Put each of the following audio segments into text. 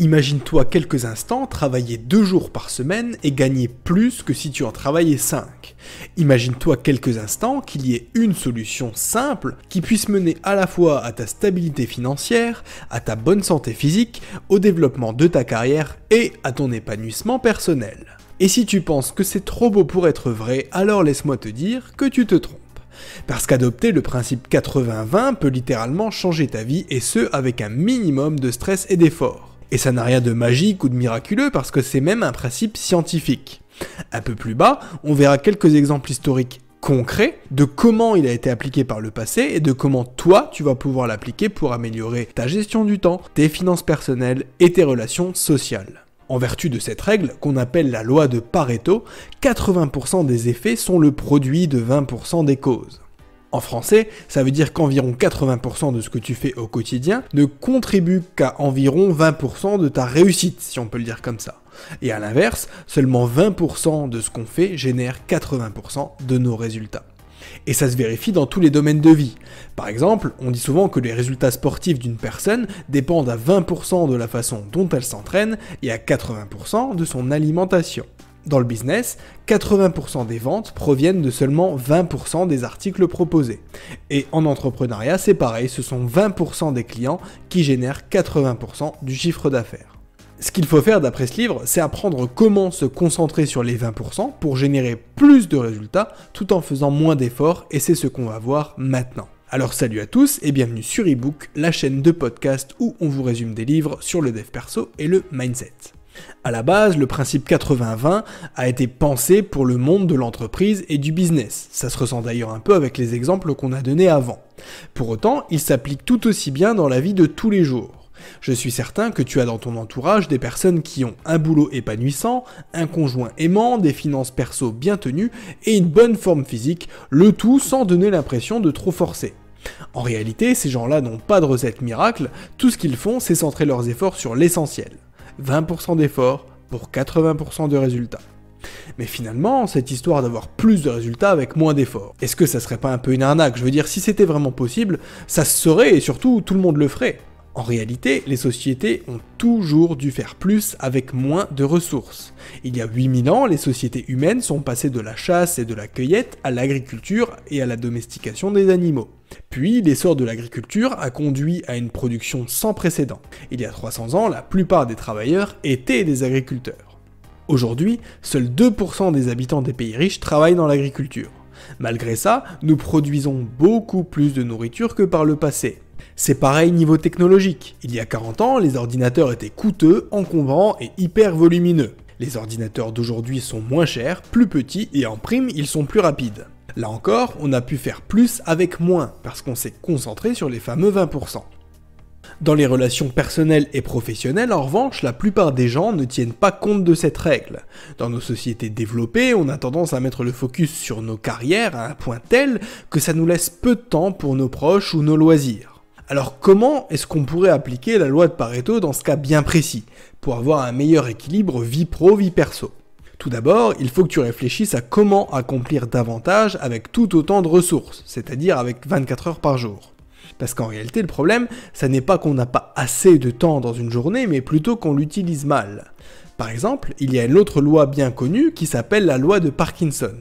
Imagine-toi quelques instants travailler 2 jours par semaine et gagner plus que si tu en travaillais 5. Imagine-toi quelques instants qu'il y ait une solution simple qui puisse mener à la fois à ta stabilité financière, à ta bonne santé physique, au développement de ta carrière et à ton épanouissement personnel. Et si tu penses que c'est trop beau pour être vrai, alors laisse-moi te dire que tu te trompes. Parce qu'adopter le principe 80-20 peut littéralement changer ta vie et ce avec un minimum de stress et d'effort. Et ça n'a rien de magique ou de miraculeux parce que c'est même un principe scientifique. Un peu plus bas, on verra quelques exemples historiques concrets de comment il a été appliqué par le passé et de comment toi tu vas pouvoir l'appliquer pour améliorer ta gestion du temps, tes finances personnelles et tes relations sociales. En vertu de cette règle, qu'on appelle la loi de Pareto, 80% des effets sont le produit de 20% des causes. En français, ça veut dire qu'environ 80% de ce que tu fais au quotidien ne contribue qu'à environ 20% de ta réussite, si on peut le dire comme ça. Et à l'inverse, seulement 20% de ce qu'on fait génère 80% de nos résultats. Et ça se vérifie dans tous les domaines de vie. Par exemple, on dit souvent que les résultats sportifs d'une personne dépendent à 20% de la façon dont elle s'entraîne et à 80% de son alimentation. Dans le business, 80% des ventes proviennent de seulement 20% des articles proposés. Et en entrepreneuriat, c'est pareil, ce sont 20% des clients qui génèrent 80% du chiffre d'affaires. Ce qu'il faut faire d'après ce livre, c'est apprendre comment se concentrer sur les 20% pour générer plus de résultats tout en faisant moins d'efforts et c'est ce qu'on va voir maintenant. Alors salut à tous et bienvenue sur eBook, la chaîne de podcast où on vous résume des livres sur le dev perso et le mindset. À la base, le principe 80-20 a été pensé pour le monde de l'entreprise et du business. Ça se ressent d'ailleurs un peu avec les exemples qu'on a donnés avant. Pour autant, il s'applique tout aussi bien dans la vie de tous les jours. Je suis certain que tu as dans ton entourage des personnes qui ont un boulot épanouissant, un conjoint aimant, des finances perso bien tenues et une bonne forme physique, le tout sans donner l'impression de trop forcer. En réalité, ces gens-là n'ont pas de recette miracle, tout ce qu'ils font c'est centrer leurs efforts sur l'essentiel. 20% d'efforts pour 80% de résultats. Mais finalement, cette histoire d'avoir plus de résultats avec moins d'efforts, est-ce que ça serait pas un peu une arnaque? Je veux dire, si c'était vraiment possible, ça se saurait et surtout tout le monde le ferait. En réalité, les sociétés ont toujours dû faire plus avec moins de ressources. Il y a 8000 ans, les sociétés humaines sont passées de la chasse et de la cueillette à l'agriculture et à la domestication des animaux. Puis, l'essor de l'agriculture a conduit à une production sans précédent. Il y a 300 ans, la plupart des travailleurs étaient des agriculteurs. Aujourd'hui, seuls 2% des habitants des pays riches travaillent dans l'agriculture. Malgré ça, nous produisons beaucoup plus de nourriture que par le passé. C'est pareil niveau technologique. Il y a 40 ans, les ordinateurs étaient coûteux, encombrants et hyper volumineux. Les ordinateurs d'aujourd'hui sont moins chers, plus petits et en prime, ils sont plus rapides. Là encore, on a pu faire plus avec moins, parce qu'on s'est concentré sur les fameux 20%. Dans les relations personnelles et professionnelles, en revanche, la plupart des gens ne tiennent pas compte de cette règle. Dans nos sociétés développées, on a tendance à mettre le focus sur nos carrières à un point tel que ça nous laisse peu de temps pour nos proches ou nos loisirs. Alors comment est-ce qu'on pourrait appliquer la loi de Pareto dans ce cas bien précis, pour avoir un meilleur équilibre vie pro-vie perso? Tout d'abord, il faut que tu réfléchisses à comment accomplir davantage avec tout autant de ressources, c'est-à-dire avec 24 heures par jour. Parce qu'en réalité, le problème, ça n'est pas qu'on n'a pas assez de temps dans une journée, mais plutôt qu'on l'utilise mal. Par exemple, il y a une autre loi bien connue qui s'appelle la loi de Parkinson.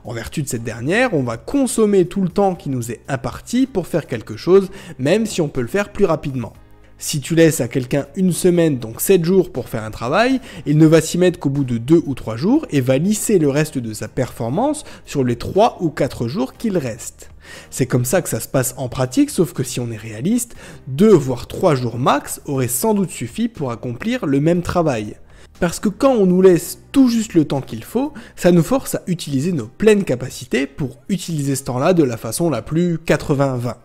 En vertu de cette dernière, on va consommer tout le temps qui nous est imparti pour faire quelque chose, même si on peut le faire plus rapidement. Si tu laisses à quelqu'un une semaine, donc 7 jours pour faire un travail, il ne va s'y mettre qu'au bout de 2 ou 3 jours et va lisser le reste de sa performance sur les 3 ou 4 jours qu'il reste. C'est comme ça que ça se passe en pratique, sauf que si on est réaliste, 2 voire 3 jours max auraient sans doute suffi pour accomplir le même travail. Parce que quand on nous laisse tout juste le temps qu'il faut, ça nous force à utiliser nos pleines capacités pour utiliser ce temps-là de la façon la plus 80-20.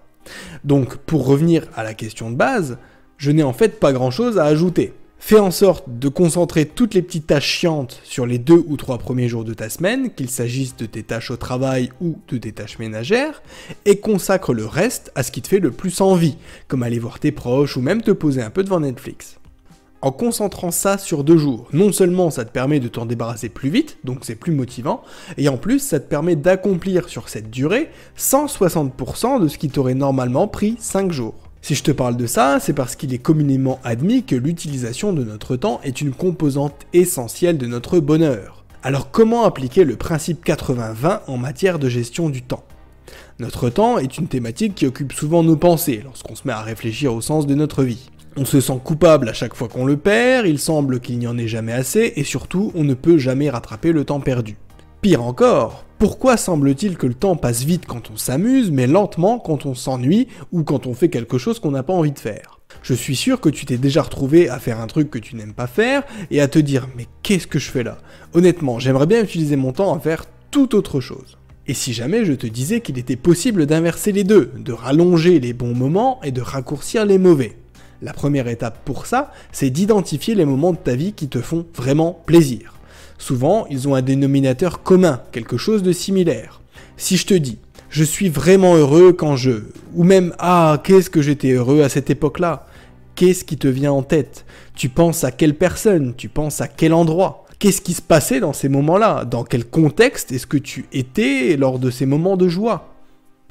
Donc, pour revenir à la question de base, je n'ai en fait pas grand-chose à ajouter. Fais en sorte de concentrer toutes les petites tâches chiantes sur les 2 ou 3 premiers jours de ta semaine, qu'il s'agisse de tes tâches au travail ou de tes tâches ménagères, et consacre le reste à ce qui te fait le plus envie, comme aller voir tes proches ou même te poser un peu devant Netflix. En concentrant ça sur 2 jours, non seulement ça te permet de t'en débarrasser plus vite, donc c'est plus motivant, et en plus ça te permet d'accomplir sur cette durée 160% de ce qui t'aurait normalement pris 5 jours. Si je te parle de ça, c'est parce qu'il est communément admis que l'utilisation de notre temps est une composante essentielle de notre bonheur. Alors comment appliquer le principe 80-20 en matière de gestion du temps ? Notre temps est une thématique qui occupe souvent nos pensées lorsqu'on se met à réfléchir au sens de notre vie. On se sent coupable à chaque fois qu'on le perd, il semble qu'il n'y en ait jamais assez, et surtout, on ne peut jamais rattraper le temps perdu. Pire encore, pourquoi semble-t-il que le temps passe vite quand on s'amuse, mais lentement quand on s'ennuie ou quand on fait quelque chose qu'on n'a pas envie de faire ? Je suis sûr que tu t'es déjà retrouvé à faire un truc que tu n'aimes pas faire et à te dire « mais qu'est-ce que je fais là ? Honnêtement, j'aimerais bien utiliser mon temps à faire tout autre chose ». Et si jamais je te disais qu'il était possible d'inverser les deux, de rallonger les bons moments et de raccourcir les mauvais ? La première étape pour ça, c'est d'identifier les moments de ta vie qui te font vraiment plaisir. Souvent, ils ont un dénominateur commun, quelque chose de similaire. Si je te dis « je suis vraiment heureux quand je… » ou même « ah, qu'est-ce que j'étais heureux à cette époque-là » ? Qu'est-ce qui te vient en tête ? Tu penses à quelle personne ? Tu penses à quel endroit ? Qu'est-ce qui se passait dans ces moments-là ? Dans quel contexte est-ce que tu étais lors de ces moments de joie ?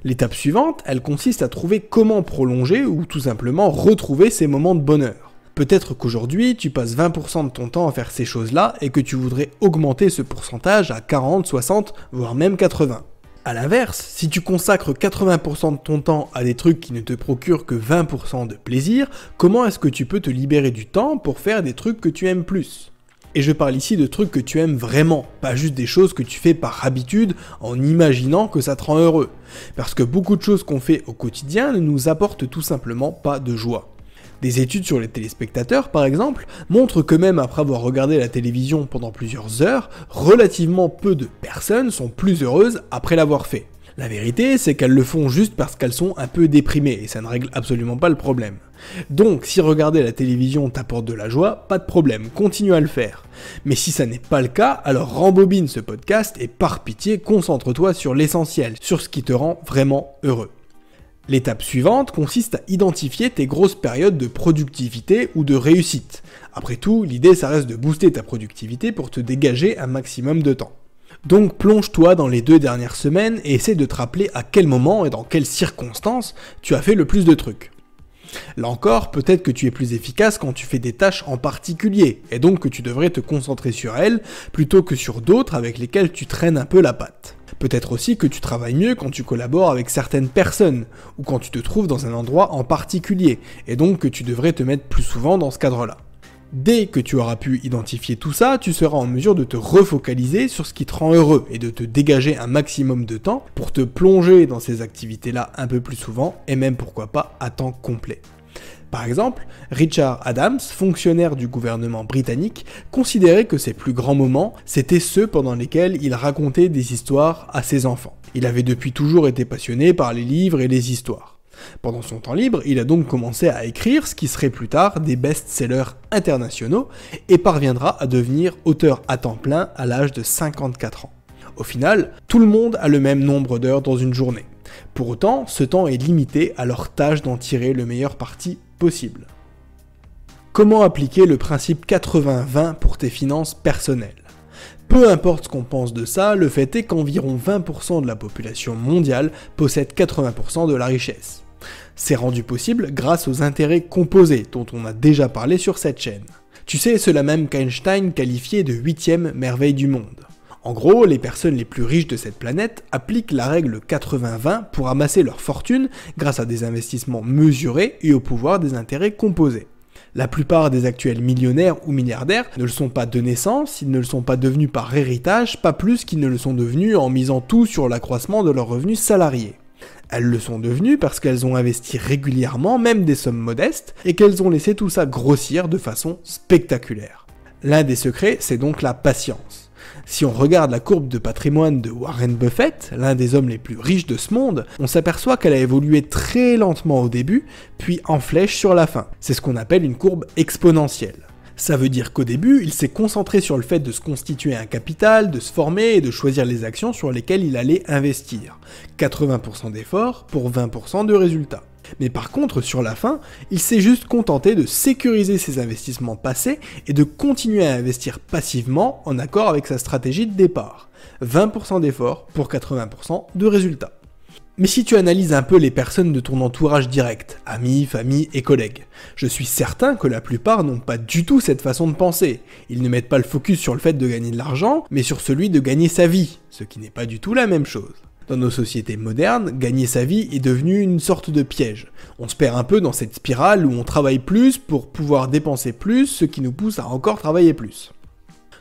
L'étape suivante, elle consiste à trouver comment prolonger ou tout simplement retrouver ces moments de bonheur. Peut-être qu'aujourd'hui, tu passes 20% de ton temps à faire ces choses-là et que tu voudrais augmenter ce pourcentage à 40, 60, voire même 80. A l'inverse, si tu consacres 80% de ton temps à des trucs qui ne te procurent que 20% de plaisir, comment est-ce que tu peux te libérer du temps pour faire des trucs que tu aimes plus ? Et je parle ici de trucs que tu aimes vraiment, pas juste des choses que tu fais par habitude en imaginant que ça te rend heureux. Parce que beaucoup de choses qu'on fait au quotidien ne nous apportent tout simplement pas de joie. Des études sur les téléspectateurs, par exemple, montrent que même après avoir regardé la télévision pendant plusieurs heures, relativement peu de personnes sont plus heureuses après l'avoir fait. La vérité, c'est qu'elles le font juste parce qu'elles sont un peu déprimées, et ça ne règle absolument pas le problème. Donc, si regarder la télévision t'apporte de la joie, pas de problème, continue à le faire. Mais si ça n'est pas le cas, alors rembobine ce podcast et par pitié, concentre-toi sur l'essentiel, sur ce qui te rend vraiment heureux. L'étape suivante consiste à identifier tes grosses périodes de productivité ou de réussite. Après tout, l'idée ça reste de booster ta productivité pour te dégager un maximum de temps. Donc plonge-toi dans les 2 dernières semaines et essaie de te rappeler à quel moment et dans quelles circonstances tu as fait le plus de trucs. Là encore, peut-être que tu es plus efficace quand tu fais des tâches en particulier, et donc que tu devrais te concentrer sur elles plutôt que sur d'autres avec lesquelles tu traînes un peu la patte. Peut-être aussi que tu travailles mieux quand tu collabores avec certaines personnes, ou quand tu te trouves dans un endroit en particulier, et donc que tu devrais te mettre plus souvent dans ce cadre-là. Dès que tu auras pu identifier tout ça, tu seras en mesure de te refocaliser sur ce qui te rend heureux et de te dégager un maximum de temps pour te plonger dans ces activités-là un peu plus souvent et même pourquoi pas à temps complet. Par exemple, Richard Adams, fonctionnaire du gouvernement britannique, considérait que ses plus grands moments, c'étaient ceux pendant lesquels il racontait des histoires à ses enfants. Il avait depuis toujours été passionné par les livres et les histoires. Pendant son temps libre, il a donc commencé à écrire ce qui serait plus tard des best-sellers internationaux et parviendra à devenir auteur à temps plein à l'âge de 54 ans. Au final, tout le monde a le même nombre d'heures dans une journée. Pour autant, ce temps est limité, alors tâche d'en tirer le meilleur parti possible. Comment appliquer le principe 80-20 pour tes finances personnelles ? Peu importe ce qu'on pense de ça, le fait est qu'environ 20% de la population mondiale possède 80% de la richesse. C'est rendu possible grâce aux intérêts composés dont on a déjà parlé sur cette chaîne. Tu sais, cela même qu'Einstein qualifiait de 8e merveille du monde. En gros, les personnes les plus riches de cette planète appliquent la règle 80-20 pour amasser leur fortune grâce à des investissements mesurés et au pouvoir des intérêts composés. La plupart des actuels millionnaires ou milliardaires ne le sont pas de naissance, ils ne le sont pas devenus par héritage, pas plus qu'ils ne le sont devenus en misant tout sur l'accroissement de leurs revenus salariés. Elles le sont devenues parce qu'elles ont investi régulièrement, même des sommes modestes, et qu'elles ont laissé tout ça grossir de façon spectaculaire. L'un des secrets, c'est donc la patience. Si on regarde la courbe de patrimoine de Warren Buffett, l'un des hommes les plus riches de ce monde, on s'aperçoit qu'elle a évolué très lentement au début, puis en flèche sur la fin. C'est ce qu'on appelle une courbe exponentielle. Ça veut dire qu'au début, il s'est concentré sur le fait de se constituer un capital, de se former et de choisir les actions sur lesquelles il allait investir. 80% d'efforts pour 20% de résultats. Mais par contre, sur la fin, il s'est juste contenté de sécuriser ses investissements passés et de continuer à investir passivement en accord avec sa stratégie de départ. 20% d'efforts pour 80% de résultats. Mais si tu analyses un peu les personnes de ton entourage direct, amis, famille et collègues, je suis certain que la plupart n'ont pas du tout cette façon de penser. Ils ne mettent pas le focus sur le fait de gagner de l'argent, mais sur celui de gagner sa vie, ce qui n'est pas du tout la même chose. Dans nos sociétés modernes, gagner sa vie est devenu une sorte de piège. On se perd un peu dans cette spirale où on travaille plus pour pouvoir dépenser plus, ce qui nous pousse à encore travailler plus.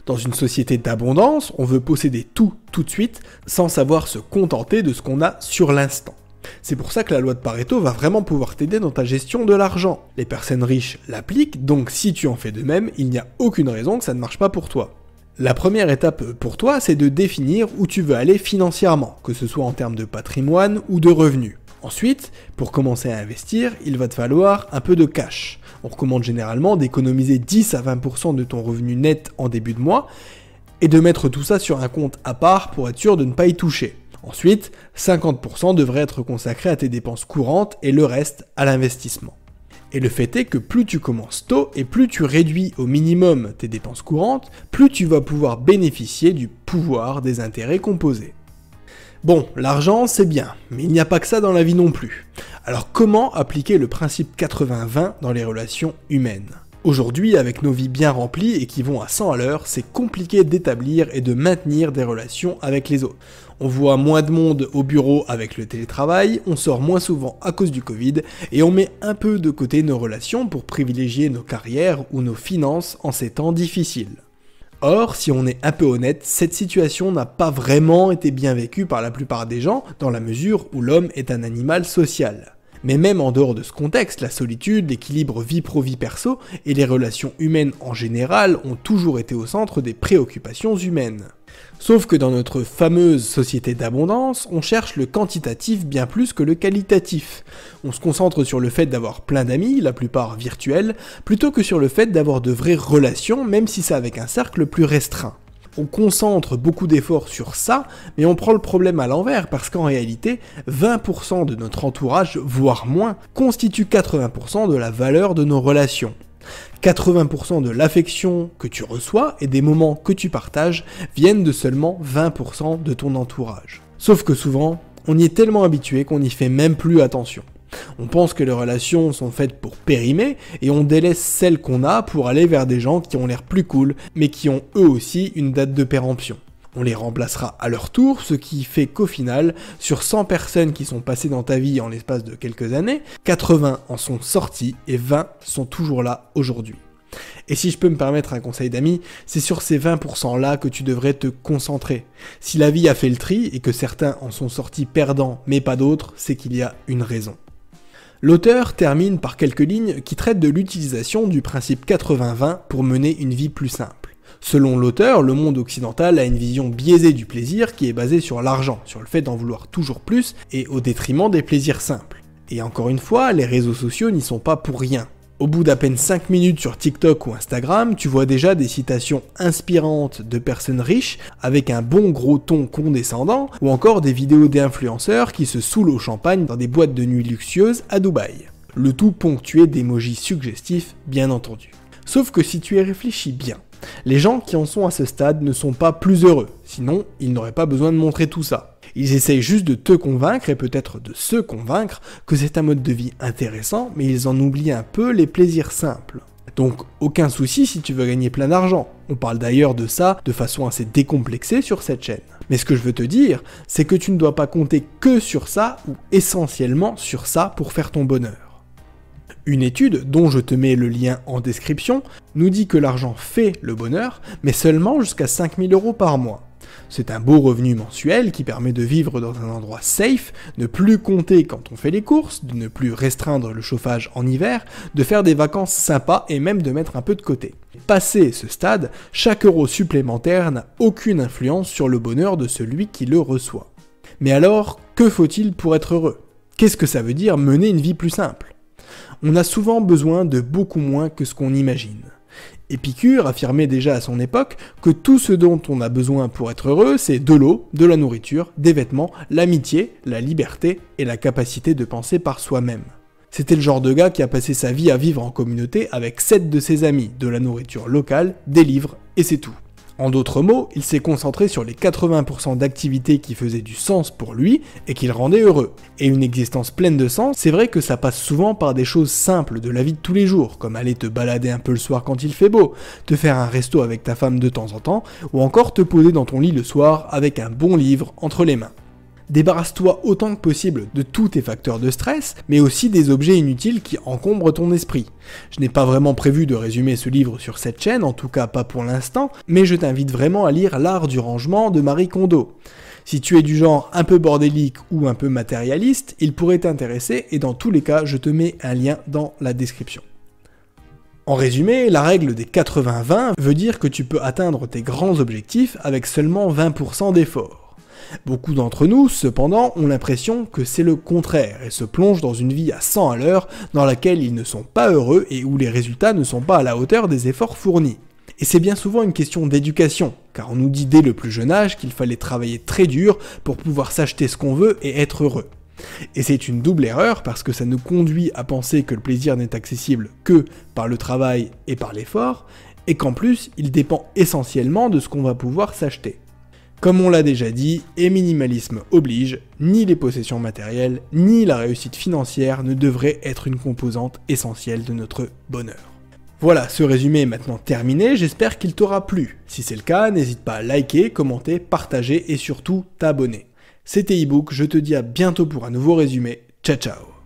Dans une société d'abondance, on veut posséder tout de suite, sans savoir se contenter de ce qu'on a sur l'instant. C'est pour ça que la loi de Pareto va vraiment pouvoir t'aider dans ta gestion de l'argent. Les personnes riches l'appliquent, donc si tu en fais de même, il n'y a aucune raison que ça ne marche pas pour toi. La première étape pour toi, c'est de définir où tu veux aller financièrement, que ce soit en termes de patrimoine ou de revenus. Ensuite, pour commencer à investir, il va te falloir un peu de cash. On recommande généralement d'économiser 10 à 20% de ton revenu net en début de mois et de mettre tout ça sur un compte à part pour être sûr de ne pas y toucher. Ensuite, 50% devrait être consacré à tes dépenses courantes et le reste à l'investissement. Et le fait est que plus tu commences tôt et plus tu réduis au minimum tes dépenses courantes, plus tu vas pouvoir bénéficier du pouvoir des intérêts composés. Bon, l'argent c'est bien, mais il n'y a pas que ça dans la vie non plus. Alors comment appliquer le principe 80-20 dans les relations humaines ? Aujourd'hui, avec nos vies bien remplies et qui vont à 100 à l'heure, c'est compliqué d'établir et de maintenir des relations avec les autres. On voit moins de monde au bureau avec le télétravail, on sort moins souvent à cause du Covid, et on met un peu de côté nos relations pour privilégier nos carrières ou nos finances en ces temps difficiles. Or, si on est un peu honnête, cette situation n'a pas vraiment été bien vécue par la plupart des gens, dans la mesure où l'homme est un animal social. Mais même en dehors de ce contexte, la solitude, l'équilibre vie pro-vie perso et les relations humaines en général ont toujours été au centre des préoccupations humaines. Sauf que dans notre fameuse société d'abondance, on cherche le quantitatif bien plus que le qualitatif. On se concentre sur le fait d'avoir plein d'amis, la plupart virtuels, plutôt que sur le fait d'avoir de vraies relations, même si c'est avec un cercle plus restreint. On concentre beaucoup d'efforts sur ça, mais on prend le problème à l'envers parce qu'en réalité, 20% de notre entourage, voire moins, constitue 80% de la valeur de nos relations. 80% de l'affection que tu reçois et des moments que tu partages viennent de seulement 20% de ton entourage. Sauf que souvent, on y est tellement habitué qu'on n'y fait même plus attention. On pense que les relations sont faites pour périmer et on délaisse celles qu'on a pour aller vers des gens qui ont l'air plus cool mais qui ont eux aussi une date de péremption. On les remplacera à leur tour, ce qui fait qu'au final, sur 100 personnes qui sont passées dans ta vie en l'espace de quelques années, 80 en sont sorties et 20 sont toujours là aujourd'hui. Et si je peux me permettre un conseil d'ami, c'est sur ces 20% là que tu devrais te concentrer. Si la vie a fait le tri et que certains en sont sortis perdants mais pas d'autres, c'est qu'il y a une raison. L'auteur termine par quelques lignes qui traitent de l'utilisation du principe 80-20 pour mener une vie plus simple. Selon l'auteur, le monde occidental a une vision biaisée du plaisir qui est basée sur l'argent, sur le fait d'en vouloir toujours plus et au détriment des plaisirs simples. Et encore une fois, les réseaux sociaux n'y sont pas pour rien. Au bout d'à peine 5 minutes sur TikTok ou Instagram, tu vois déjà des citations inspirantes de personnes riches avec un bon gros ton condescendant ou encore des vidéos d'influenceurs qui se saoulent au champagne dans des boîtes de nuit luxueuses à Dubaï. Le tout ponctué d'émojis suggestifs, bien entendu. Sauf que si tu y réfléchis bien, les gens qui en sont à ce stade ne sont pas plus heureux, sinon ils n'auraient pas besoin de montrer tout ça. Ils essayent juste de te convaincre et peut-être de se convaincre que c'est un mode de vie intéressant, mais ils en oublient un peu les plaisirs simples. Donc aucun souci si tu veux gagner plein d'argent. On parle d'ailleurs de ça de façon assez décomplexée sur cette chaîne. Mais ce que je veux te dire, c'est que tu ne dois pas compter que sur ça ou essentiellement sur ça pour faire ton bonheur. Une étude, dont je te mets le lien en description, nous dit que l'argent fait le bonheur, mais seulement jusqu'à 5 000 € par mois. C'est un beau revenu mensuel qui permet de vivre dans un endroit safe, ne plus compter quand on fait les courses, de ne plus restreindre le chauffage en hiver, de faire des vacances sympas et même de mettre un peu de côté. Passé ce stade, chaque euro supplémentaire n'a aucune influence sur le bonheur de celui qui le reçoit. Mais alors, que faut-il pour être heureux ? Qu'est-ce que ça veut dire mener une vie plus simple ? On a souvent besoin de beaucoup moins que ce qu'on imagine. Épicure affirmait déjà à son époque que tout ce dont on a besoin pour être heureux, c'est de l'eau, de la nourriture, des vêtements, l'amitié, la liberté et la capacité de penser par soi-même. C'était le genre de gars qui a passé sa vie à vivre en communauté avec 7 de ses amis, de la nourriture locale, des livres et c'est tout. En d'autres mots, il s'est concentré sur les 80% d'activités qui faisaient du sens pour lui et qui le rendaient heureux. Et une existence pleine de sens, c'est vrai que ça passe souvent par des choses simples de la vie de tous les jours, comme aller te balader un peu le soir quand il fait beau, te faire un resto avec ta femme de temps en temps, ou encore te poser dans ton lit le soir avec un bon livre entre les mains. Débarrasse-toi autant que possible de tous tes facteurs de stress, mais aussi des objets inutiles qui encombrent ton esprit. Je n'ai pas vraiment prévu de résumer ce livre sur cette chaîne, en tout cas pas pour l'instant, mais je t'invite vraiment à lire L'art du rangement de Marie Kondo. Si tu es du genre un peu bordélique ou un peu matérialiste, il pourrait t'intéresser et dans tous les cas, je te mets un lien dans la description. En résumé, la règle des 80-20 veut dire que tu peux atteindre tes grands objectifs avec seulement 20% d'efforts. Beaucoup d'entre nous, cependant, ont l'impression que c'est le contraire et se plongent dans une vie à 100 à l'heure dans laquelle ils ne sont pas heureux et où les résultats ne sont pas à la hauteur des efforts fournis. Et c'est bien souvent une question d'éducation, car on nous dit dès le plus jeune âge qu'il fallait travailler très dur pour pouvoir s'acheter ce qu'on veut et être heureux. Et c'est une double erreur parce que ça nous conduit à penser que le plaisir n'est accessible que par le travail et par l'effort, et qu'en plus il dépend essentiellement de ce qu'on va pouvoir s'acheter. Comme on l'a déjà dit, et minimalisme oblige, ni les possessions matérielles, ni la réussite financière ne devraient être une composante essentielle de notre bonheur. Voilà, ce résumé est maintenant terminé, j'espère qu'il t'aura plu. Si c'est le cas, n'hésite pas à liker, commenter, partager et surtout t'abonner. C'était ebook, je te dis à bientôt pour un nouveau résumé. Ciao ciao.